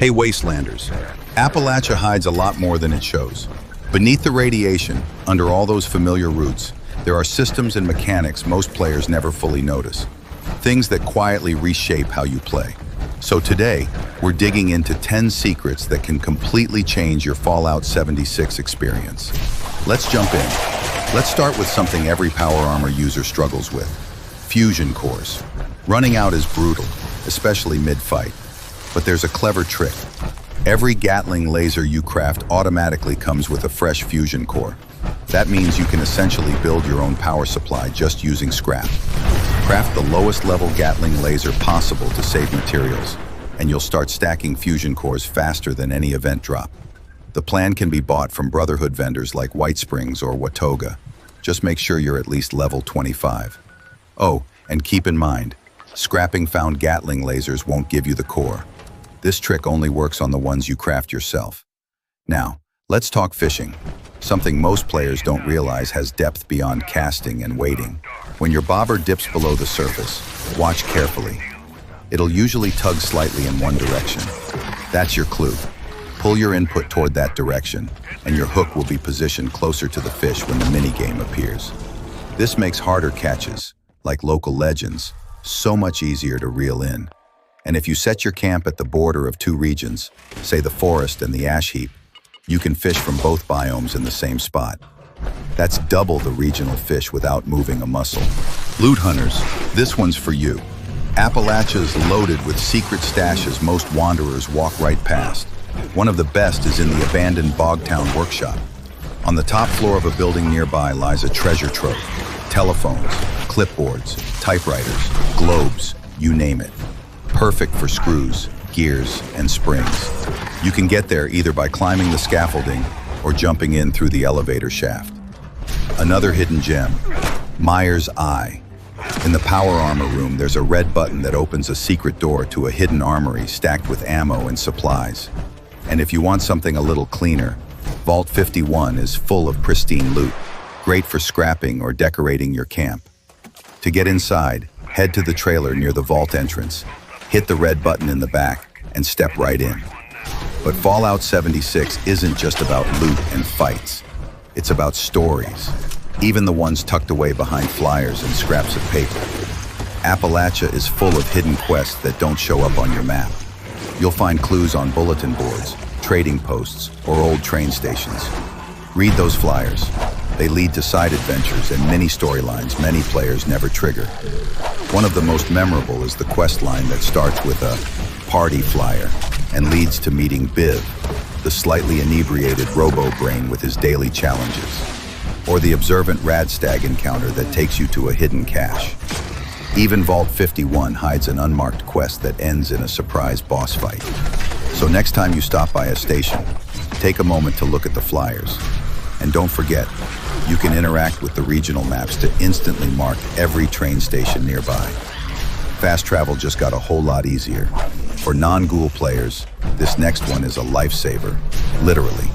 Hey Wastelanders, Appalachia hides a lot more than it shows. Beneath the radiation, under all those familiar roots, there are systems and mechanics most players never fully notice. Things that quietly reshape how you play. So today, we're digging into 10 secrets that can completely change your Fallout 76 experience. Let's jump in. Let's start with something every power armor user struggles with. Fusion cores. Running out is brutal, especially mid-fight. But there's a clever trick. Every Gatling laser you craft automatically comes with a fresh fusion core. That means you can essentially build your own power supply just using scrap. Craft the lowest level Gatling laser possible to save materials, and you'll start stacking fusion cores faster than any event drop. The plan can be bought from Brotherhood vendors like White Springs or Watoga. Just make sure you're at least level 25. Oh, and keep in mind, scrapping found Gatling lasers won't give you the core. This trick only works on the ones you craft yourself. Now, let's talk fishing. Something most players don't realize has depth beyond casting and waiting. When your bobber dips below the surface, watch carefully. It'll usually tug slightly in one direction. That's your clue. Pull your input toward that direction, and your hook will be positioned closer to the fish when the minigame appears. This makes harder catches, like local legends, so much easier to reel in. And if you set your camp at the border of two regions, say the forest and the ash heap, you can fish from both biomes in the same spot. That's double the regional fish without moving a muscle. Loot hunters, this one's for you. Appalachia is loaded with secret stashes most wanderers walk right past. One of the best is in the abandoned Bogtown workshop. On the top floor of a building nearby lies a treasure trove. Telephones, clipboards, typewriters, globes, you name it. Perfect for screws, gears, and springs. You can get there either by climbing the scaffolding or jumping in through the elevator shaft. Another hidden gem, Myers Eye. In the power armor room, there's a red button that opens a secret door to a hidden armory stacked with ammo and supplies. And if you want something a little cleaner, Vault 51 is full of pristine loot, great for scrapping or decorating your camp. To get inside, head to the trailer near the vault entrance, hit the red button in the back, and step right in. But Fallout 76 isn't just about loot and fights. It's about stories, even the ones tucked away behind flyers and scraps of paper. Appalachia is full of hidden quests that don't show up on your map. You'll find clues on bulletin boards, trading posts, or old train stations. Read those flyers. They lead to side adventures and mini storylines many players never trigger. One of the most memorable is the quest line that starts with a party flyer and leads to meeting Biv, the slightly inebriated robo-brain with his daily challenges, or the observant Radstag encounter that takes you to a hidden cache. Even Vault 51 hides an unmarked quest that ends in a surprise boss fight. So next time you stop by a station, take a moment to look at the flyers. And don't forget, you can interact with the regional maps to instantly mark every train station nearby. Fast travel just got a whole lot easier. For non-ghoul players, this next one is a lifesaver, literally.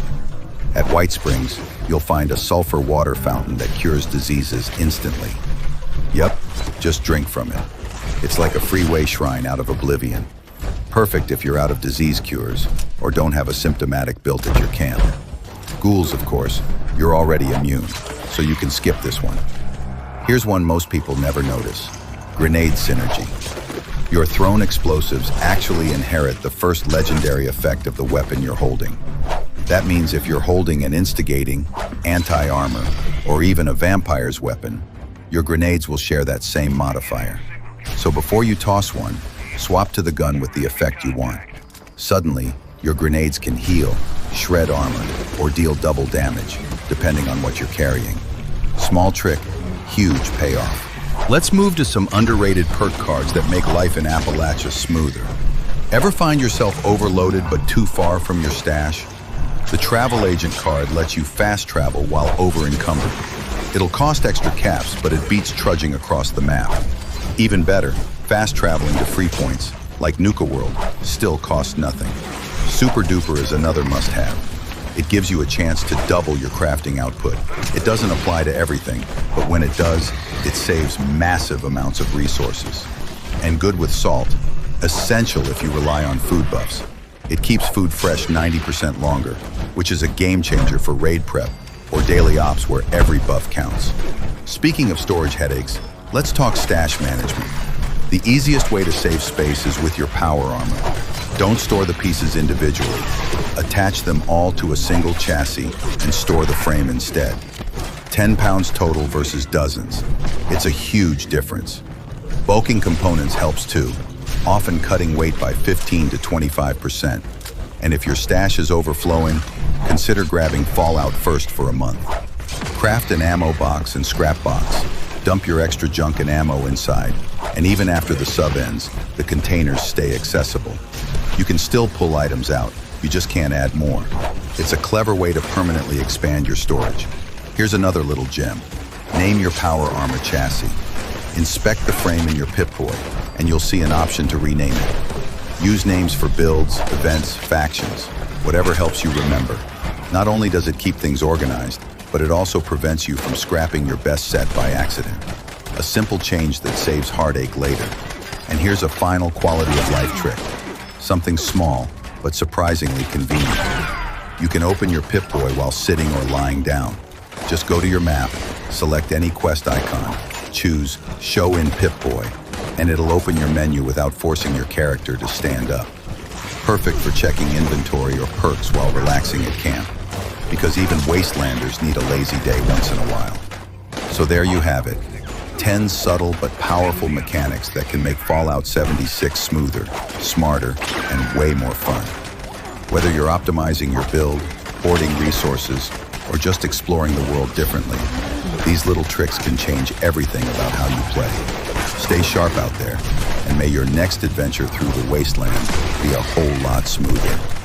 At White Springs, you'll find a sulfur water fountain that cures diseases instantly. Yep, just drink from it. It's like a freeway shrine out of oblivion. Perfect if you're out of disease cures or don't have a symptomatic built at your camp. Ghouls, of course, you're already immune, so you can skip this one. Here's one most people never notice. Grenade synergy. Your thrown explosives actually inherit the first legendary effect of the weapon you're holding. That means if you're holding an instigating, anti-armor, or even a vampire's weapon, your grenades will share that same modifier. So before you toss one, swap to the gun with the effect you want. Suddenly, your grenades can heal, shred armor, or deal double damage, depending on what you're carrying. Small trick, huge payoff. Let's move to some underrated perk cards that make life in Appalachia smoother. Ever find yourself overloaded but too far from your stash? The travel agent card lets you fast travel while over-encumbered. It'll cost extra caps, but it beats trudging across the map. Even better, fast traveling to free points, like Nuka World, still costs nothing. Super Duper is another must-have. It gives you a chance to double your crafting output. It doesn't apply to everything, but when it does, it saves massive amounts of resources. And good with salt, essential if you rely on food buffs. It keeps food fresh 90% longer, which is a game changer for raid prep or daily ops where every buff counts. Speaking of storage headaches, let's talk stash management. The easiest way to save space is with your power armor. Don't store the pieces individually. Attach them all to a single chassis and store the frame instead. 10 pounds total versus dozens. It's a huge difference. Bulking components helps too, often cutting weight by 15 to 25%. And if your stash is overflowing, consider grabbing Fallout first for a month. Craft an ammo box and scrap box. Dump your extra junk and ammo inside, and even after the sub ends, the containers stay accessible. You can still pull items out, you just can't add more. It's a clever way to permanently expand your storage. Here's another little gem. Name your power armor chassis. Inspect the frame in your Pip-Boy, and you'll see an option to rename it. Use names for builds, events, factions, whatever helps you remember. Not only does it keep things organized, but it also prevents you from scrapping your best set by accident. A simple change that saves heartache later. And here's a final quality of life trick. Something small, but surprisingly convenient. You can open your Pip-Boy while sitting or lying down. Just go to your map, select any quest icon, choose Show in Pip-Boy, and it'll open your menu without forcing your character to stand up. Perfect for checking inventory or perks while relaxing at camp, because even wastelanders need a lazy day once in a while. So there you have it, 10 subtle but powerful mechanics that can make Fallout 76 smoother, smarter, and way more fun. Whether you're optimizing your build, hoarding resources, or just exploring the world differently, these little tricks can change everything about how you play. Stay sharp out there, and may your next adventure through the wasteland be a whole lot smoother.